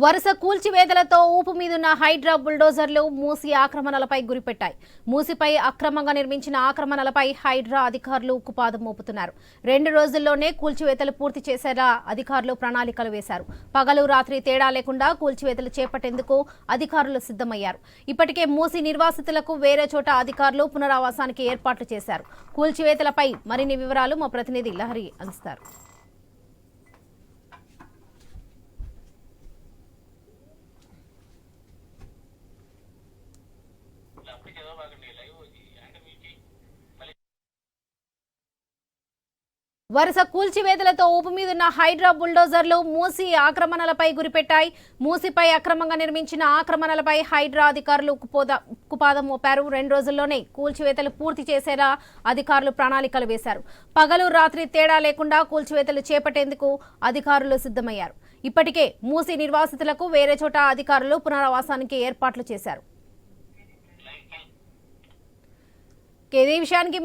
వరుస కూల్చివేతలతో ఊపు మీదున్న హైడ్రా బుల్డోజర్లు మూసి ఆక్రమణలపై గురిపెట్టాయి. మూసిపై అక్రమంగా నిర్మించిన ఆక్రమణలపై హైడ్రా అధికారులు ఉక్కుపాదం మోపుతున్నారు. 2 రోజుల్లోనే కూల్చివేతలు పూర్తి చేసేలా అధికారులు ప్రణాళికలు వేశారు. పగలు రాత్రి తేడా లేకుండా కూల్చివేతలు చేపట్టేందుకు అధికారులు సిద్ధమయ్యారు. ఇప్పటికే మూసి నిర్వాసితులకు వేరే చోట అధికారులు పునరావాసానికి ఏర్పాట్లు చేశారు. కూల్చివేతలపై మరిన్ని వివరాలు మా ప్రతినిధి లహరి అందిస్తారు. వరుస కూల్చివేతలతో ఊపు మీదున్న హైడ్రా బుల్డోజర్లు మూసి ఆక్రమణలపై గురిపెట్టాయి. మూసిపై అక్రమంగా నిర్మించిన ఆక్రమణలపై హైడ్రా అధికారులు ఉక్కుపాదం మోపారు. 2 రోజుల్లోనే కూల్చివేతలు పూర్తి చేసేలా అధికారులు ప్రణాళికలు వేశారు. పగలు రాత్రి తేడా లేకుండా కూల్చివేతలు చేపట్టేందుకు అధికారులు సిద్ధమయ్యారు. ఇప్పటికే మూసి నిర్వాసితులకు వేరే చోట అధికారులు పునరావాసానికి ఏర్పాట్లు చేశారు. ఇదే విషయానికి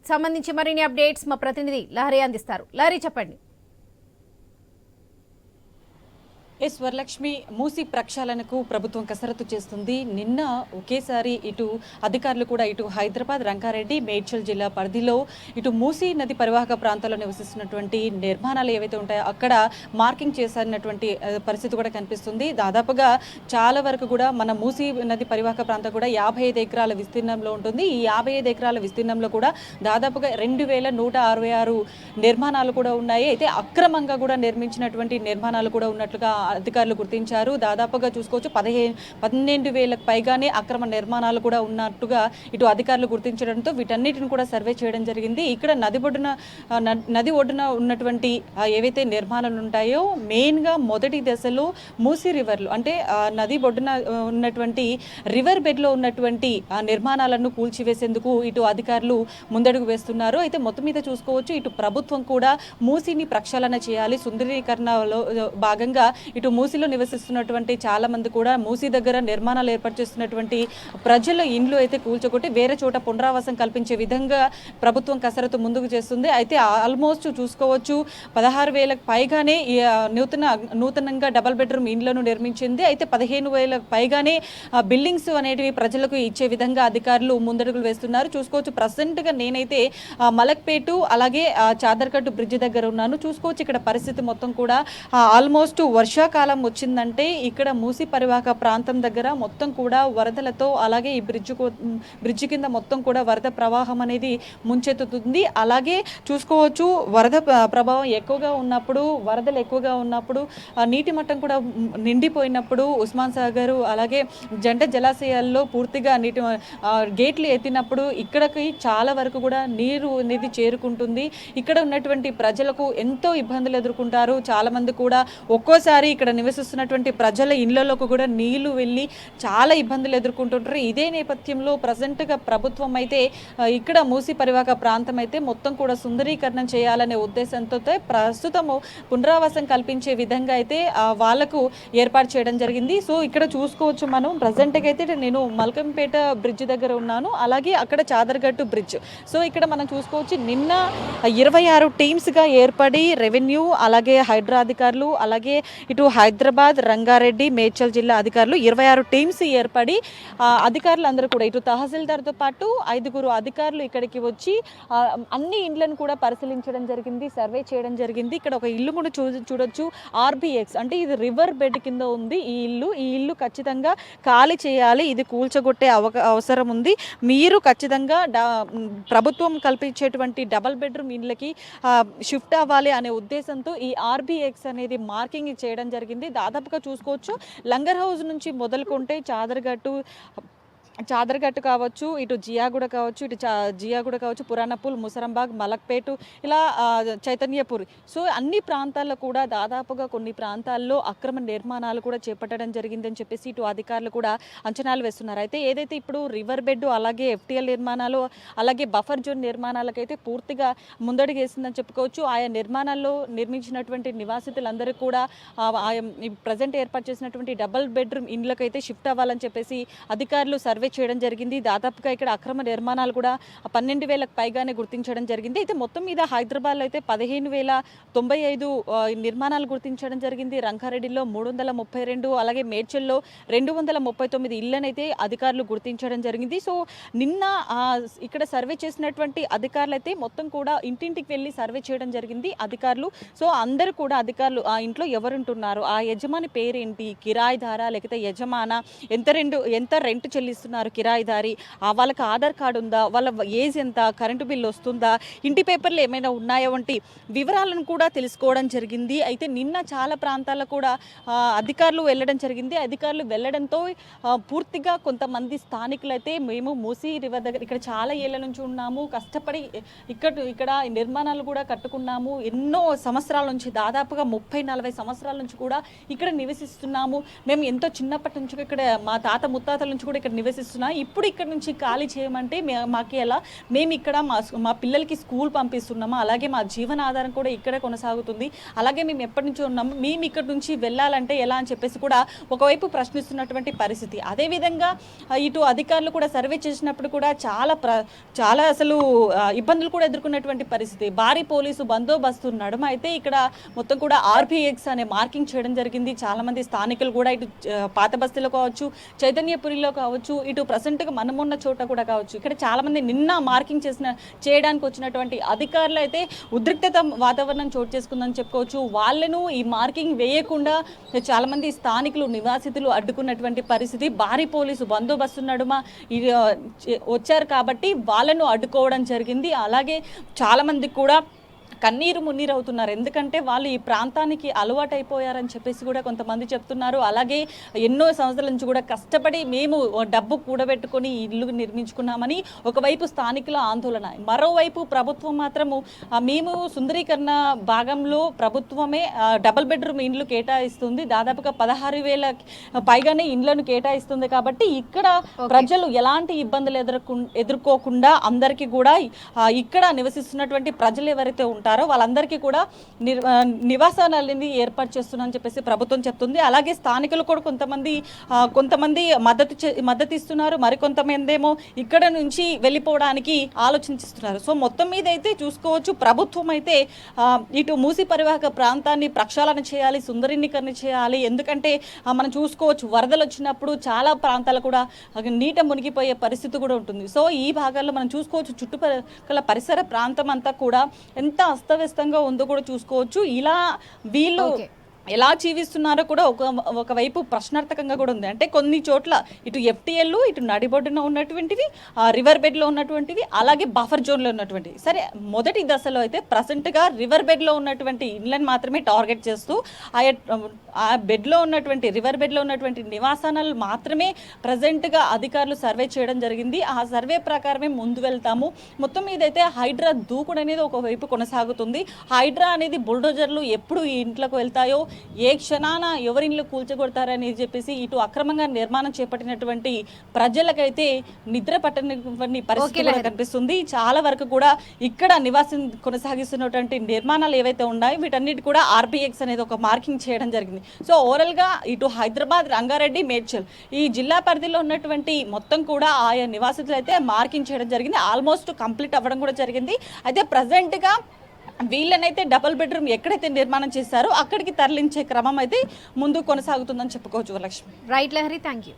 సంబంధించి మరిన్ని అప్డేట్స్ మా ప్రతినిధి లహరి అందిస్తారు. లహరి, చెప్పండి. వరలక్ష్మి, మూసి ప్రక్షాళనకు ప్రభుత్వం కసరత్తు చేస్తుంది. నిన్న ఒకేసారి ఇటు అధికారులు కూడా ఇటు హైదరాబాద్, రంగారెడ్డి, మేడ్చల్ జిల్లా పరిధిలో ఇటు మూసి నది పరివాహక ప్రాంతాల్లో నివసిస్తున్నటువంటి నిర్మాణాలు ఏవైతే ఉంటాయో అక్కడ మార్కింగ్ చేసినటువంటి పరిస్థితి కూడా కనిపిస్తుంది. దాదాపుగా చాలా వరకు కూడా మన మూసి నది పరివాహక ప్రాంతం కూడా 55 ఎకరాల విస్తీర్ణంలో ఉంటుంది. ఈ 55 ఎకరాల విస్తీర్ణంలో కూడా దాదాపుగా 2166 నిర్మాణాలు కూడా ఉన్నాయి. అయితే అక్రమంగా కూడా నిర్మించినటువంటి నిర్మాణాలు కూడా ఉన్నట్లుగా అధికారులు గుర్తించారు. దాదాపుగా చూసుకోవచ్చు 12,000కు పైగానే అక్రమ నిర్మాణాలు కూడా ఉన్నట్టుగా ఇటు అధికారులు గుర్తించడంతో వీటన్నిటిని కూడా సర్వే చేయడం జరిగింది. ఇక్కడ నది ఒడ్డున ఉన్నటువంటి ఏవైతే నిర్మాణాలు ఉంటాయో మెయిన్గా మొదటి దశలో మూసి రివర్లు అంటే నది ఒడ్డున ఉన్నటువంటి రివర్ బెడ్లో ఉన్నటువంటి నిర్మాణాలను కూల్చివేసేందుకు ఇటు అధికారులు ముందడుగు వేస్తున్నారు. అయితే మొత్తం మీద చూసుకోవచ్చు ఇటు ప్రభుత్వం కూడా మూసిని ప్రక్షాళన చేయాలి. సుందరీకరణలో భాగంగా ఇటు మూసిలో నివసిస్తున్నటువంటి చాలా మంది కూడా మూసి దగ్గర నిర్మాణాలు ఏర్పాటు చేస్తున్నటువంటి ప్రజల ఇండ్లు అయితే కూల్చొకొట్టి వేరే చోట పునరావాసం కల్పించే విధంగా ప్రభుత్వం కసరత్తు ముందుకు చేస్తుంది. అయితే ఆల్మోస్ట్ చూసుకోవచ్చు 16,000కు పైగానే నూతనంగా డబల్ బెడ్రూమ్ ఇండ్లను నిర్మించింది. అయితే 15,000కు పైగానే బిల్డింగ్స్ అనేటివి ప్రజలకు ఇచ్చే విధంగా అధికారులు ముందడుగులు వేస్తున్నారు. చూసుకోవచ్చు ప్రజెంట్గా నేనైతే మలక్పేటు అలాగే చాదర్కట్టు బ్రిడ్జ్ దగ్గర ఉన్నాను. చూసుకోవచ్చు ఇక్కడ పరిస్థితి మొత్తం కూడా ఆల్మోస్ట్ వర్షాకాలం వచ్చిందంటే ఇక్కడ మూసి పరివాహక ప్రాంతం దగ్గర మొత్తం కూడా వరదలతో అలాగే ఈ బ్రిడ్జ్ కింద మొత్తం కూడా వరద ప్రవాహం అనేది ముంచెత్తుతుంది. అలాగే చూసుకోవచ్చు వరద ప్రభావం ఎక్కువగా ఉన్నప్పుడు, వరదలు ఎక్కువగా ఉన్నప్పుడు, నీటి మట్టం కూడా నిండిపోయినప్పుడు ఉస్మాన్ సాగర్ అలాగే జంట జలాశయాల్లో పూర్తిగా గేట్లు ఎత్తినప్పుడు ఇక్కడికి చాలా వరకు కూడా నీరు అనేది చేరుకుంటుంది. ఇక్కడ ఉన్నటువంటి ప్రజలకు ఎంతో ఇబ్బందులు ఎదుర్కొంటారు. చాలా మంది కూడా ఒక్కోసారి ఇక్కడ నివసిస్తున్నటువంటి ప్రజల ఇళ్లలోకి కూడా నీళ్లు వెళ్ళి చాలా ఇబ్బందులు ఎదుర్కొంటుంటారు. ఇదే నేపథ్యంలో ప్రజెంట్గా ప్రభుత్వం అయితే ఇక్కడ మూసి పరివాహక ప్రాంతం అయితే మొత్తం కూడా సుందరీకరణం చేయాలనే ఉద్దేశంతో ప్రస్తుతము పునరావాసం కల్పించే విధంగా అయితే వాళ్లకు ఏర్పాటు చేయడం జరిగింది. సో ఇక్కడ చూసుకోవచ్చు మనం ప్రజెంట్గా అయితే నేను మల్కంపేట బ్రిడ్జ్ దగ్గర ఉన్నాను. అలాగే అక్కడ చాదర్గట్టు బ్రిడ్జ్. సో ఇక్కడ మనం చూసుకోవచ్చు నిన్న 26 టీమ్స్గా ఏర్పడి రెవెన్యూ అలాగే హైడ్రా అధికారులు అలాగే ఇటు హైదరాబాద్, రంగారెడ్డి, మేడ్చల్ జిల్లా అధికారులు 26 టీమ్స్ ఏర్పడి అధికారులు అందరూ కూడా ఇటు తహసీల్దార్తో పాటు 5 అధికారులు ఇక్కడికి వచ్చి అన్ని ఇండ్లను కూడా పరిశీలించడం జరిగింది, సర్వే చేయడం జరిగింది. ఇక్కడ ఒక ఇల్లు కూడా చూడొచ్చు RBX అంటే ఇది రివర్ బెడ్ కింద ఉంది. ఈ ఇల్లు ఖచ్చితంగా ఖాళీ చేయాలి, ఇది కూల్చగొట్టే అవసరం ఉంది. మీరు ఖచ్చితంగా ప్రభుత్వం కల్పించేటువంటి డబల్ బెడ్రూమ్ ఇండ్లకి షిఫ్ట్ అవ్వాలి అనే ఉద్దేశంతో ఈ RBX అనేది మార్కింగ్ చేయడం జరిగింది. దాదాపుగా చూసుకోవచ్చు లంగర్ హౌస్ నుంచి మొదలుకుంటే చాదర్గట్టు కావచ్చు, ఇటు జియాగూడ కావచ్చు, పురాణపూల్, ముసరంబాగ్, మలక్పేటు ఇలా చైతన్యపూర్. సో అన్ని ప్రాంతాల్లో కూడా దాదాపుగా కొన్ని ప్రాంతాల్లో అక్రమ నిర్మాణాలు కూడా చేపట్టడం జరిగిందని చెప్పేసి ఇటు అధికారులు కూడా అంచనాలు వేస్తున్నారు. అయితే ఏదైతే ఇప్పుడు రివర్ బెడ్ అలాగే FTL నిర్మాణాలు అలాగే బఫర్ జోన్ నిర్మాణాలకైతే పూర్తిగా ముందడుగేసిందని చెప్పుకోవచ్చు. ఆయా నిర్మాణాల్లో నిర్మించినటువంటి నివాసితులందరూ కూడా ప్రజెంట్ ఏర్పాటు చేసినటువంటి డబల్ బెడ్రూమ్ ఇండ్లకైతే షిఫ్ట్ అవ్వాలని చెప్పేసి అధికారులు సర్వే సర్వే చేయడం జరిగింది. దాదాపుగా ఇక్కడ అక్రమ నిర్మాణాలు కూడా 12,000కు పైగానే గుర్తించడం జరిగింది. అయితే మొత్తం మీద హైదరాబాద్లో అయితే 15,095 నిర్మాణాలు గుర్తించడం జరిగింది. రంగారెడ్డిలో 332, అలాగే మేడ్చల్లో 239 ఇళ్లనైతే అధికారులు గుర్తించడం జరిగింది. సో నిన్న ఇక్కడ సర్వే చేసినటువంటి అధికారులు అయితే మొత్తం కూడా ఇంటింటికి వెళ్ళి సర్వే చేయడం జరిగింది అధికారులు. సో అందరూ కూడా అధికారులు ఆ ఇంట్లో ఎవరుంటున్నారు, ఆ యజమాని పేరేంటి, కిరాయిదారా లేకపోతే యజమాన, ఎంత రెంట్ చెల్లిస్తున్నారు కిరాయిదారి, వాళ్ళకి ఆధార్ కార్డు ఉందా, వాళ్ళ ఏజ్ ఎంత, కరెంటు బిల్లు వస్తుందా, ఇంటి పేపర్లు ఏమైనా ఉన్నాయో వంటి వివరాలను కూడా తెలుసుకోవడం జరిగింది. అయితే నిన్న చాలా ప్రాంతాల్లో కూడా అధికారులు వెళ్ళడం జరిగింది. అధికారులు వెళ్ళడంతో పూర్తిగా కొంతమంది స్థానికులు అయితే మేము మూసీ రివర్ దగ్గర ఇక్కడ చాలా ఏళ్ల నుంచి ఉన్నాము, కష్టపడి ఇక్కడ నిర్మాణాలు కూడా కట్టుకున్నాము, ఎన్నో సంవత్సరాల నుంచి దాదాపుగా 30-40 సంవత్సరాల నుంచి కూడా ఇక్కడ నివసిస్తున్నాము, మేము ఎంతో చిన్నప్పటి నుంచి ఇక్కడ మా తాత ముత్తాతల నుంచి కూడా ఇక్కడ నివసిస్తున్నాం, ఇప్పుడు ఇక్కడ నుంచి ఖాళీ చేయమంటే మాకు ఎలా, మేము ఇక్కడ మా పిల్లలకి స్కూల్ పంపిస్తున్నాము, అలాగే మా జీవనాధారం కూడా ఇక్కడే కొనసాగుతుంది, అలాగే మేము ఎప్పటి నుంచో ఉన్నాము, మేము ఇక్కడ నుంచి వెళ్ళాలంటే ఎలా అని చెప్పేసి కూడా ఒకవైపు ప్రశ్నిస్తున్నటువంటి పరిస్థితి. అదేవిధంగా ఇటు అధికారులు కూడా సర్వే చేసినప్పుడు కూడా చాలా అసలు ఇబ్బందులు కూడా ఎదుర్కొన్నటువంటి పరిస్థితి. భారీ పోలీసు బందోబస్తు నడుమ అయితే ఇక్కడ మొత్తం కూడా RPX అనే మార్కింగ్ చేయడం జరిగింది. చాలామంది స్థానికులు కూడా ఇటు పాత బస్తీలో కావచ్చు, చైతన్యపురిలో కావచ్చు, ఇటు ప్రజెంట్గా మనమున్న చోట కూడా కావచ్చు, ఇక్కడ చాలామంది నిన్న మార్కింగ్ చేయడానికి వచ్చినటువంటి అధికారులు అయితే ఉద్రిక్తత వాతావరణం చోటు చేసుకుందని చెప్పుకోవచ్చు. వాళ్ళను ఈ మార్కింగ్ వేయకుండా చాలామంది స్థానికులు నివాసితులు అడ్డుకున్నటువంటి పరిస్థితి. భారీ పోలీసు బందోబస్తు నడుమ వచ్చారు కాబట్టి వాళ్ళను అడ్డుకోవడం జరిగింది. అలాగే చాలామంది కూడా కన్నీరు మున్నీరు అవుతున్నారు, ఎందుకంటే వాళ్ళు ఈ ప్రాంతానికి అలవాటు అయిపోయారని చెప్పేసి కూడా కొంతమంది చెప్తున్నారు. అలాగే ఎన్నో సంవత్సరాల నుంచి కూడా కష్టపడి మేము డబ్బు కూడబెట్టుకొని ఇల్లు నిర్మించుకున్నామని ఒకవైపు స్థానికుల ఆందోళన, మరోవైపు ప్రభుత్వం మాత్రము మేము సుందరీకరణ భాగంలో ప్రభుత్వమే డబుల్ బెడ్రూమ్ ఇండ్లు కేటాయిస్తుంది, దాదాపుగా 16,000 పైగానే ఇండ్లను కేటాయిస్తుంది. కాబట్టి ఇక్కడ ప్రజలు ఎలాంటి ఇబ్బందులు ఎదుర్కోకుండా అందరికీ కూడా ఇక్కడ నివసిస్తున్నటువంటి ప్రజలు ఎవరైతే ఉంటారో వాళ్ళందరికీ కూడా నివాసాలని ఏర్పాటు చేస్తున్నారని చెప్పేసి ప్రభుత్వం చెప్తుంది. అలాగే స్థానికులు కూడా కొంతమంది మద్దతు ఇస్తున్నారు, మరికొంతమంది ఏమో ఇక్కడ నుంచి వెళ్ళిపోవడానికి ఆలోచించిస్తున్నారు. సో మొత్తం మీద అయితే చూసుకోవచ్చు, ప్రభుత్వం అయితే ఇటు మూసీ పరివాహక ప్రాంతాన్ని ప్రక్షాళన చేయాలి, సుందరీకరణ చేయాలి. ఎందుకంటే మనం చూసుకోవచ్చు వరదలు వచ్చినప్పుడు చాలా ప్రాంతాలు కూడా నీట మునిగిపోయే పరిస్థితి కూడా ఉంటుంది. సో ఈ భాగాల్లో మనం చూసుకోవచ్చు, చుట్టుపక్కల పరిసర ప్రాంతం అంతా కూడా ఎంత అస్తవ్యస్తంగా ఉందో కూడా చూసుకోవచ్చు. ఇలా వీళ్ళు ఎలా జీవిస్తున్నారో కూడా ఒకవైపు ప్రశ్నార్థకంగా కూడా ఉంది. అంటే కొన్ని చోట్ల ఇటు FTL, ఇటు నడిబొడ్డున ఉన్నటువంటివి, రివర్ బెడ్లో ఉన్నటువంటివి, అలాగే బఫర్ జోన్లో ఉన్నటువంటివి. సరే, మొదటి దశలో అయితే ప్రజెంట్గా రివర్ బెడ్లో ఉన్నటువంటి ఇళ్ళని మాత్రమే టార్గెట్ చేస్తూ ఆ బెడ్లో ఉన్నటువంటి రివర్ బెడ్లో ఉన్నటువంటి నివాసాలను మాత్రమే ప్రజెంట్గా అధికారులు సర్వే చేయడం జరిగింది. ఆ సర్వే ప్రకారమే ముందు వెళ్తాము. మొత్తం మీద అయితే హైడ్రా దూకుడు అనేది ఒకవైపు కొనసాగుతుంది. హైడ్రా అనేది బుల్డోజర్లు ఎప్పుడు ఈ ఇంట్లోకి వెళ్తాయో, ఏ క్షణాన ఎవరిళ్ళు కూల్చగొడతారని చెప్పేసి ఇటు అక్రమంగా నిర్మాణం చేపట్టినటువంటి ప్రజలకైతే నిద్ర పట్టని పరిస్థితి కనిపిస్తుంది. చాలా వరకు కూడా ఇక్కడ నివాసం కొనసాగిస్తున్నటువంటి నిర్మాణాలు ఏవైతే ఉన్నాయో వీటన్నిటి కూడా RPX అనేది ఒక మార్కింగ్ చేయడం జరిగింది. సో ఓవరాల్గా ఇటు హైదరాబాద్, రంగారెడ్డి, మేడ్చల్ ఈ జిల్లా పరిధిలో ఉన్నటువంటి మొత్తం కూడా ఆయా నివాసితులు అయితే మార్కింగ్ చేయడం జరిగింది. ఆల్మోస్ట్ కంప్లీట్ అవ్వడం కూడా జరిగింది. అయితే ప్రజెంట్గా వీళ్ళనైతే డబుల్ బెడ్రూమ్ ఎక్కడైతే నిర్మాణం చేశారో అక్కడికి తరలించే క్రమం అయితే ముందు కొనసాగుతుందని చెప్పుకోవచ్చు. Varalakshmi. Right Lahari, thank you.